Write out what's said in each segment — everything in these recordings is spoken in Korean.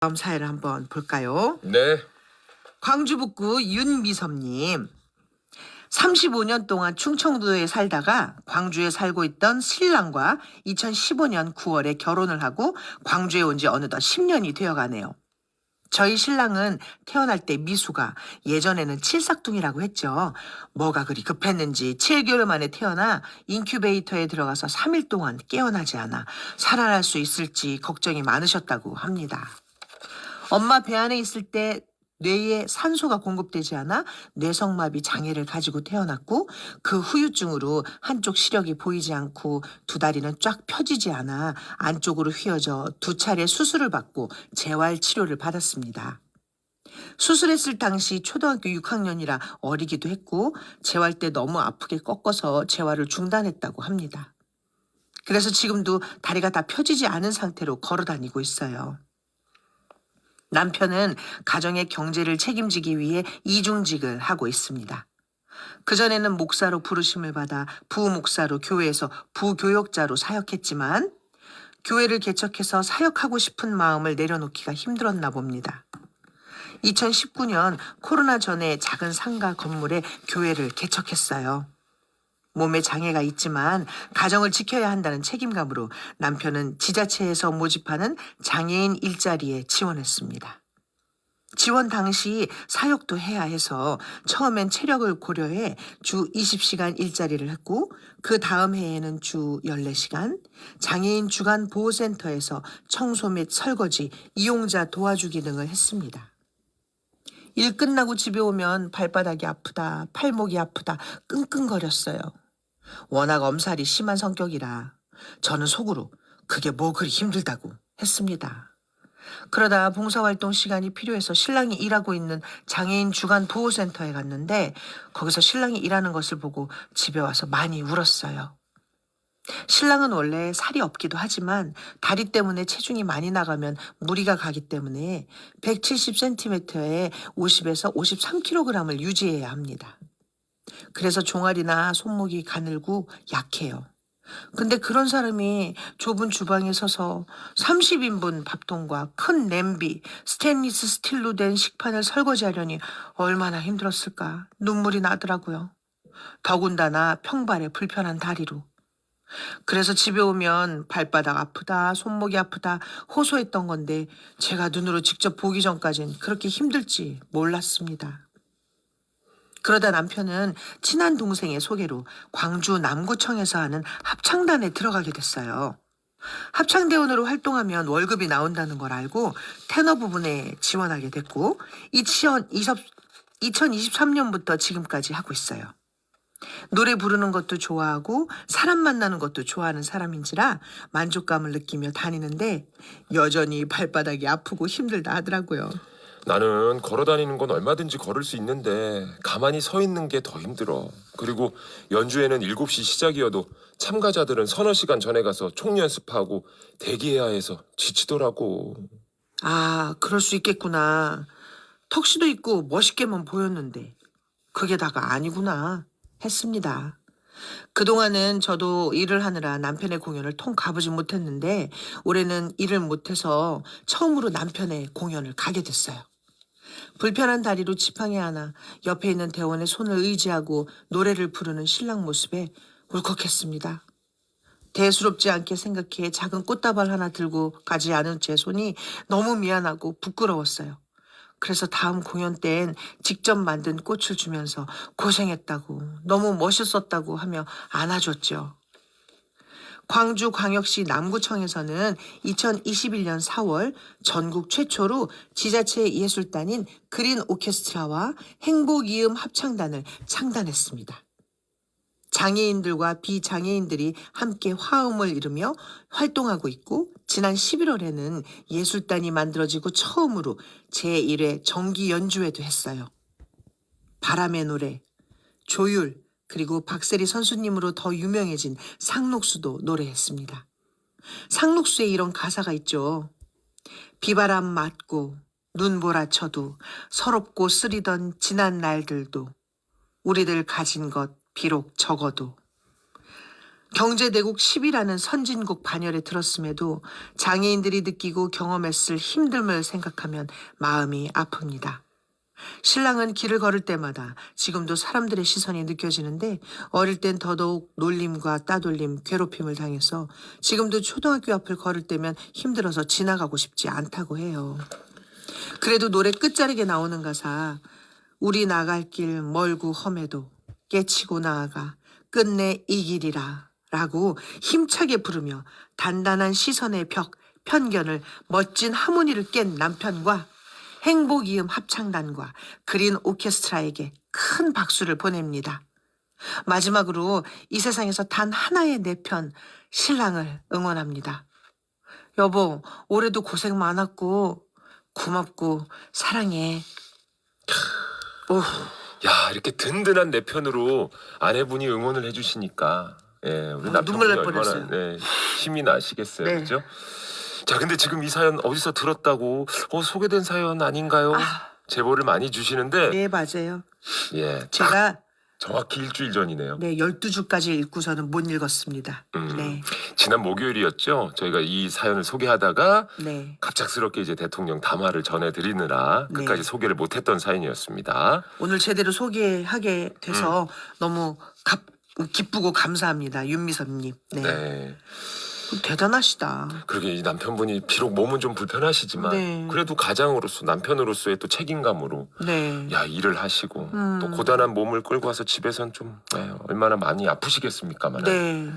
다음 사연을 한번 볼까요? 네. 광주 북구 윤미섭님. 35년 동안 충청도에 살다가 광주에 살고 있던 신랑과 2015년 9월에 결혼을 하고 광주에 온 지 어느덧 10년이 되어가네요. 저희 신랑은 태어날 때 미수가 예전에는 칠삭둥이라고 했죠. 뭐가 그리 급했는지 7개월 만에 태어나 인큐베이터에 들어가서 3일 동안 깨어나지 않아 살아날 수 있을지 걱정이 많으셨다고 합니다. 엄마 배 안에 있을 때 뇌에 산소가 공급되지 않아 뇌성마비 장애를 가지고 태어났고 그 후유증으로 한쪽 시력이 보이지 않고 두 다리는 쫙 펴지지 않아 안쪽으로 휘어져 2차례 수술을 받고 재활 치료를 받았습니다. 수술했을 당시 초등학교 6학년이라 어리기도 했고 재활 때 너무 아프게 꺾어서 재활을 중단했다고 합니다. 그래서 지금도 다리가 다 펴지지 않은 상태로 걸어 다니고 있어요. 남편은 가정의 경제를 책임지기 위해 이중직을 하고 있습니다. 그전에는 목사로 부르심을 받아 부목사로 교회에서 부교역자로 사역했지만 교회를 개척해서 사역하고 싶은 마음을 내려놓기가 힘들었나 봅니다. 2019년 코로나 전에 작은 상가 건물에 교회를 개척했어요. 몸에 장애가 있지만 가정을 지켜야 한다는 책임감으로 남편은 지자체에서 모집하는 장애인 일자리에 지원했습니다. 지원 당시 사역도 해야 해서 처음엔 체력을 고려해 주 20시간 일자리를 했고 그 다음 해에는 주 14시간 장애인 주간 보호센터에서 청소 및 설거지, 이용자 도와주기 등을 했습니다. 일 끝나고 집에 오면 발바닥이 아프다, 팔목이 아프다 끙끙거렸어요. 워낙 엄살이 심한 성격이라 저는 속으로 그게 뭐 그리 힘들다고 했습니다. 그러다 봉사활동 시간이 필요해서 신랑이 일하고 있는 장애인 주간 보호센터에 갔는데 거기서 신랑이 일하는 것을 보고 집에 와서 많이 울었어요. 신랑은 원래 살이 없기도 하지만 다리 때문에 체중이 많이 나가면 무리가 가기 때문에 170cm에 50에서 53kg을 유지해야 합니다. 그래서 종아리나 손목이 가늘고 약해요. 근데 그런 사람이 좁은 주방에 서서 30인분 밥통과 큰 냄비, 스테인리스 스틸로 된 식판을 설거지하려니 얼마나 힘들었을까 눈물이 나더라고요. 더군다나 평발에 불편한 다리로. 그래서 집에 오면 발바닥 아프다, 손목이 아프다 호소했던 건데 제가 눈으로 직접 보기 전까진 그렇게 힘들지 몰랐습니다. 그러다 남편은 친한 동생의 소개로 광주 남구청에서 하는 합창단에 들어가게 됐어요. 합창대원으로 활동하면 월급이 나온다는 걸 알고 테너 부분에 지원하게 됐고 2023년부터 지금까지 하고 있어요. 노래 부르는 것도 좋아하고 사람 만나는 것도 좋아하는 사람인지라 만족감을 느끼며 다니는데 여전히 발바닥이 아프고 힘들다 하더라고요. 나는 걸어 다니는 건 얼마든지 걸을 수 있는데 가만히 서 있는 게 더 힘들어. 그리고 연주회는 7시 시작이어도 참가자들은 서너 시간 전에 가서 총 연습하고 대기해야 해서 지치더라고. 아, 그럴 수 있겠구나. 턱시도 입고 멋있게만 보였는데 그게 다가 아니구나 했습니다. 그동안은 저도 일을 하느라 남편의 공연을 통 가보지 못했는데 올해는 일을 못해서 처음으로 남편의 공연을 가게 됐어요. 불편한 다리로 지팡이 하나 옆에 있는 대원의 손을 의지하고 노래를 부르는 신랑 모습에 울컥했습니다. 대수롭지 않게 생각해 작은 꽃다발 하나 들고 가지 않은 제 손이 너무 미안하고 부끄러웠어요. 그래서 다음 공연 때엔 직접 만든 꽃을 주면서 고생했다고 너무 멋있었다고 하며 안아줬죠. 광주광역시 남구청에서는 2021년 4월 전국 최초로 지자체 예술단인 그린 오케스트라와 행복이음 합창단을 창단했습니다. 장애인들과 비장애인들이 함께 화음을 이루며 활동하고 있고 지난 11월에는 예술단이 만들어지고 처음으로 제1회 정기 연주회도 했어요. 바람의 노래, 조율, 그리고 박세리 선수님으로 더 유명해진 상록수도 노래했습니다. 상록수에 이런 가사가 있죠. 비바람 맞고 눈보라쳐도 서럽고 쓰리던 지난 날들도 우리들 가진 것 비록 적어도 경제대국 10이라는 선진국 반열에 들었음에도 장애인들이 느끼고 경험했을 힘듦을 생각하면 마음이 아픕니다. 신랑은 길을 걸을 때마다 지금도 사람들의 시선이 느껴지는데 어릴 땐 더더욱 놀림과 따돌림, 괴롭힘을 당해서 지금도 초등학교 앞을 걸을 때면 힘들어서 지나가고 싶지 않다고 해요. 그래도 노래 끝자락에 나오는 가사 우리 나갈 길 멀고 험해도 깨치고 나아가 끝내 이 길이라 라고 힘차게 부르며 단단한 시선의 벽, 편견을 멋진 하모니를 깬 남편과 행복이음 합창단과 그린 오케스트라에게 큰 박수를 보냅니다. 마지막으로 이 세상에서 단 하나의 내 편 신랑을 응원합니다. 여보, 올해도 고생 많았고 고맙고 사랑해. 오, 야, 이렇게 든든한 내 편으로 아내분이 응원을 해주시니까 예, 우리 남편분이 눈물 날 얼마나 뻔했어요. 힘이 나시겠어요, 네. 그렇죠? 자, 근데 지금 이 사연 어디서 들었다고 소개된 사연 아닌가요? 제보를 많이 주시는데 네, 맞아요. 예, 딱 제가 정확히 일주일 전이네요. 네, 12주까지 읽고서는 못 읽었습니다. 네. 지난 목요일이었죠. 저희가 이 사연을 소개하다가 네. 갑작스럽게 이제 대통령 담화를 전해드리느라 네. 끝까지 소개를 못했던 사연이었습니다. 오늘 제대로 소개하게 돼서 너무 기쁘고 감사합니다. 윤미선님. 네. 네. 대단하시다. 그러게 이 남편분이 비록 몸은 좀 불편하시지만 네. 그래도 가장으로서 남편으로서의 또 책임감으로 네. 야 일을 하시고 또 고단한 몸을 끌고 와서 집에선 좀 얼마나 많이 아프시겠습니까만. 네.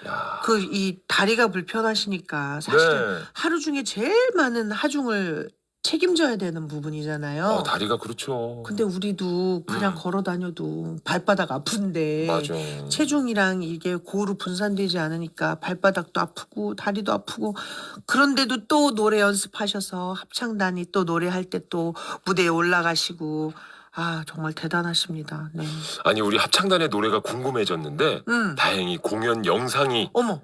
야. 그 이 다리가 불편하시니까 사실은 네. 하루 중에 제일 많은 하중을 책임져야 되는 부분이잖아요. 다리가 그렇죠. 근데 우리도 그냥 걸어 다녀도 발바닥 아픈데 맞아. 체중이랑 이게 고루 분산되지 않으니까 발바닥도 아프고 다리도 아프고 그런데도 또 노래 연습하셔서 합창단이 또 노래할 때 또 무대에 올라가시고 아 정말 대단하십니다. 네. 아니 우리 합창단의 노래가 궁금해졌는데 다행히 공연 영상이 어머.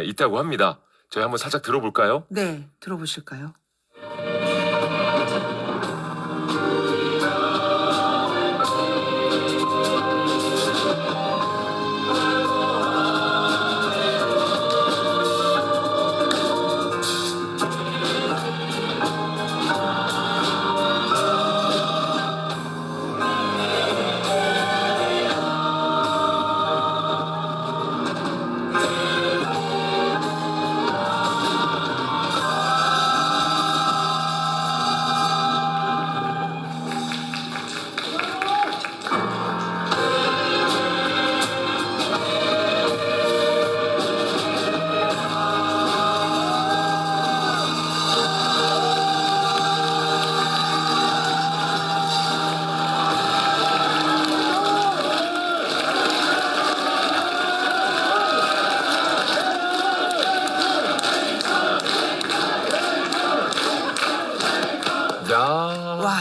있다고 합니다. 저희 한번 살짝 들어볼까요? 네. 들어보실까요? 야. 와.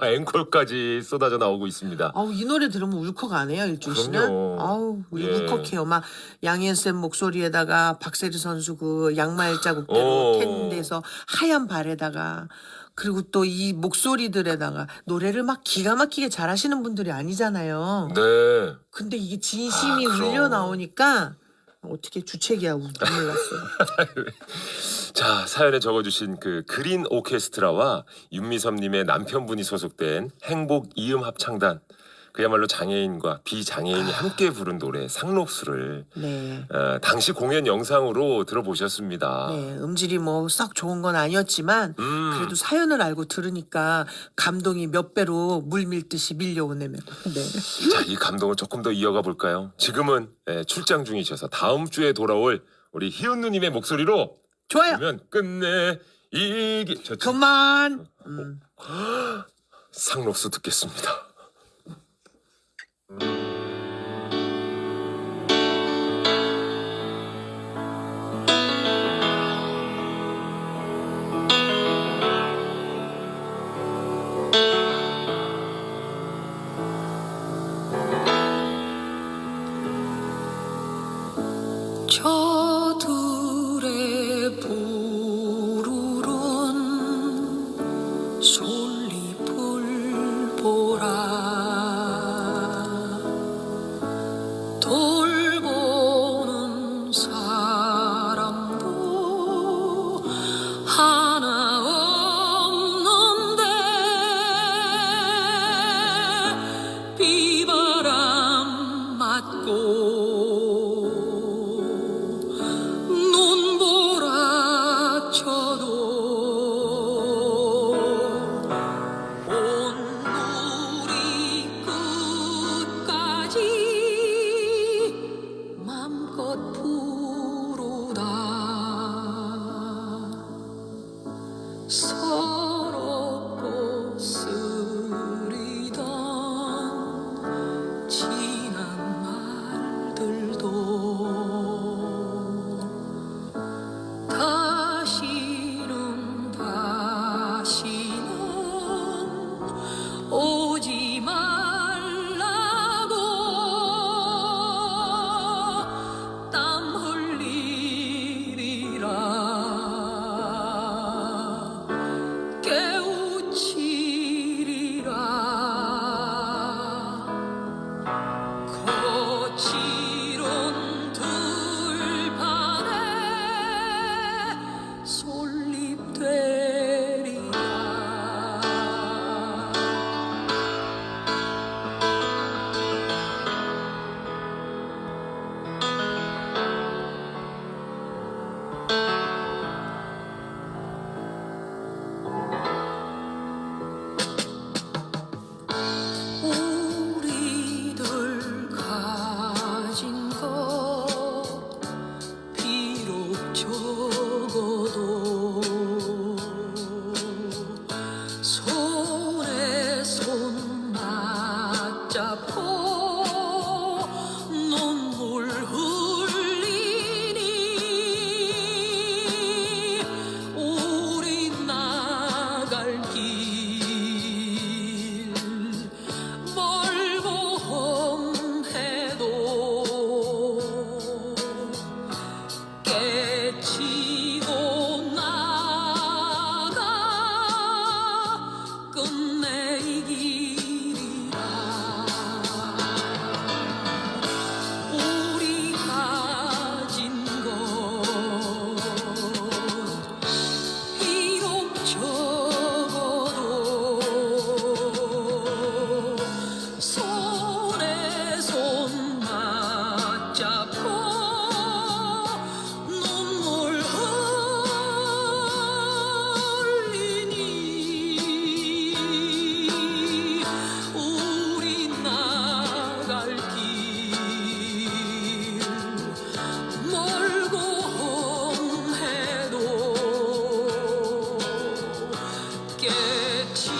앵콜까지 쏟아져 나오고 있습니다. 아우 이 노래 들으면 울컥하네요 일주 씨는. 그럼요. 아우 예. 울컥해요. 막 양희은 쌤 목소리에다가 박세리 선수 그 양말 자국대로 캔 데서 하얀 발에다가 그리고 또 이 목소리들에다가 노래를 막 기가 막히게 잘하시는 분들이 아니잖아요. 네. 근데 이게 진심이 그럼. 울려 나오니까 어떻게 주책이야 눈물 났어. 자, 사연에 적어주신 그 그린 오케스트라와 윤미섭님의 남편분이 소속된 행복 이음 합창단, 그야말로 장애인과 비장애인이 함께 부른 노래 상록수를 네. 당시 공연 영상으로 들어보셨습니다. 네, 음질이 뭐 썩 좋은 건 아니었지만 그래도 사연을 알고 들으니까 감동이 몇 배로 물 밀듯이 밀려오네요. 네. 자, 이 감동을 조금 더 이어가 볼까요? 지금은 출장 중이셔서 다음 주에 돌아올 우리 희은 누님의 목소리로 좋아요. 그러면 끝내 이기 그만. 상록수 듣겠습니다. 저들의 부르른 솔잎을 보라 돌보는 길 멀고 험해도 깨치고 나가 끝내 이 길이라. 우리 가진 것 비록 적어도 손에 손 맞잡고 눈물 흘리니 우리 나갈 길 멀고 험해도 깨치